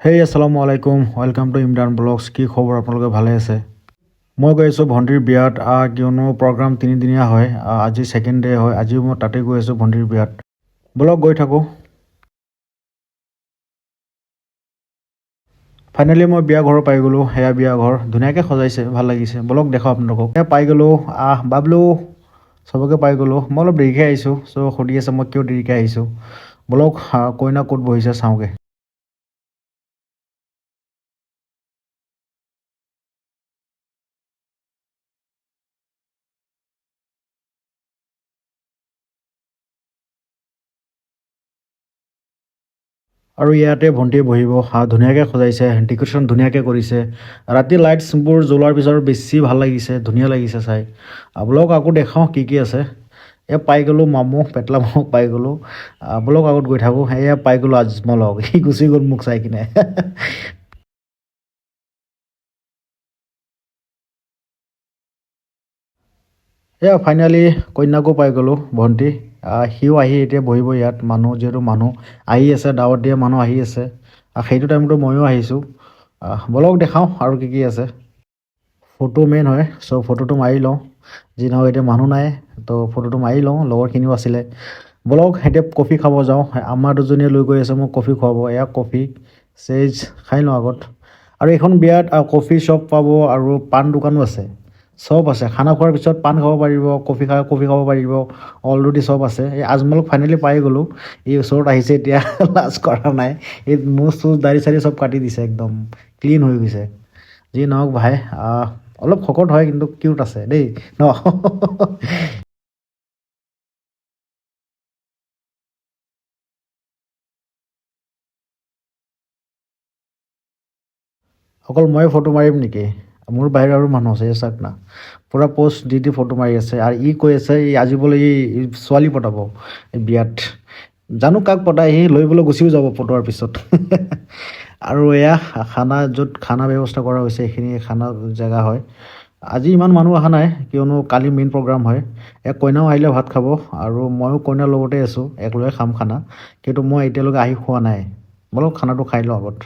হেই আসসালামু আলাইকুম, welcome to Imran blogs. কি খবৰ, আপোনালোকে ভালে আছে? মই গৈ আছোঁ ভণ্টিৰ বিয়াত, কিয়নো প্ৰগ্ৰাম তিনিদিনীয়া হয়। আজি ছেকেণ্ড ডে হয়। আজিও মই তাতে গৈ আছোঁ ভণ্টিৰ বিয়াত। ব'লক গৈ থাকোঁ। ফাইনেলি মই বিয়া ঘৰ পাই গ'লোঁ। সেয়া বিয়া ঘৰ ধুনীয়াকৈ সজাইছে, ভাল লাগিছে। ব'লক দেখাওঁ আপোনালোকক। সেয়া পাই গ'লোঁ। বাবলু চবকে পাই গ'লোঁ। মই অলপ দেৰিকৈ আহিছোঁ, চ' সুধি আছে মই কিয় দেৰিকৈ আহিছোঁ। ব'লক কইনা ক'ত বহিছে চাওঁগৈ। আৰু ইয়াতে ভণ্টিয়ে বহিব। ধুনীয়াকৈ সজাইছে, ডেক'ৰেশ্যন ধুনীয়াকৈ কৰিছে। ৰাতি লাইটছবোৰ জ্বলোৱাৰ পিছত বেছি ভাল লাগিছে, ধুনীয়া লাগিছে চাই। ব'লক আকৌ দেখাওঁ কি কি আছে। পাই গ'লোঁ মামু, পেটলা মামুক পাই গ'লোঁ। ব'লক আগত গৈ থাকোঁ। এয়া পাই গ'লোঁ আজমলক, সি গুচি গ'ল মোক চাই কিনে। ফাইনেলি কন্যাকো পাই গ'লোঁ, ভণ্টি। সিও আহি এতিয়া বহিব ইয়াত। মানুহ যিহেতু মানুহ আহি আছে, দাৱত দিয়া মানুহ আহি আছে। সেইটো টাইমতো ময়ো আহিছোঁ। ব'লক দেখাওঁ আৰু কি কি আছে। ফটো মেইন হয়, চ' ফটোটো মাৰি লওঁ। যি নহওক এতিয়া মানুহ নাই, তো ফটোটো মাৰি লওঁ। লগৰখিনিও আছিলে। ব'লক এতিয়া কফি খাব যাওঁ। আমাৰ দুজনীয়ে লৈ গৈ আছে মোক কফি খুৱাব। এয়া কফি চেজ খাই লওঁ আগত। আৰু এইখন বিয়াত কফি শ্বপ পাব আৰু পাণ দোকানো আছে। চব আছে। খানা খোৱাৰ পিছত পাণ খাব পাৰিব, কফি খাব পাৰিব। অলৰেডি চব আছে। এই আজমলক ফাইনেলি পাই গ'লোঁ। এই ওচৰত আহিছে এতিয়া। লাজ কৰা নাই। এই মুচ চুচ দাড়ি চাড়ি চব কাটি দিছে, একদম ক্লিন হৈ গৈছে। যি নহওক ভাই, অলপ শকত হয় কিন্তু কিউট আছে দেই ন। অকল ময়ে ফটো মাৰিম নেকি? মোৰ বাহিৰে আৰু মানুহ আছে, এই চাওক না। পূৰা প'ষ্ট দি ফটো মাৰি আছে। আৰু ই কৈ আছে আজি বোলে ই ছোৱালী পটাব এই বিয়াত। জানো কাক পতাই, সি লৈ বোলে গুচিও যাব পটোৱাৰ পিছত। আৰু এয়া য'ত খানা ব্যৱস্থা কৰা হৈছে, এইখিনি খানা জেগা হয়। আজি ইমান মানুহ অহা নাই, কিয়নো কালি মেইন প্ৰগ্ৰাম হয়। কইনাও আহিলে ভাত খাব, আৰু ময়ো কইনাৰ লগতে আছোঁ, একেলগে খাম খানা। কিন্তু মই এতিয়ালৈকে আহি খোৱা নাই। ব'লক খানাটো খাই লওঁ আগত।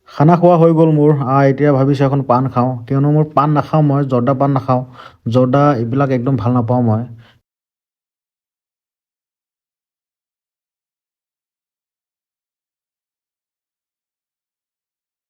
খানা খোৱা হৈ গ'ল মোৰ। এতিয়া ভাবিছোঁ এখন পাণ খাওঁ, কিয়নো মোৰ পাণ নাখাওঁ, মই জৰ্দা পাণ নাখাওঁ। জৰ্দা এইবিলাক একদম ভাল নাপাওঁ মই।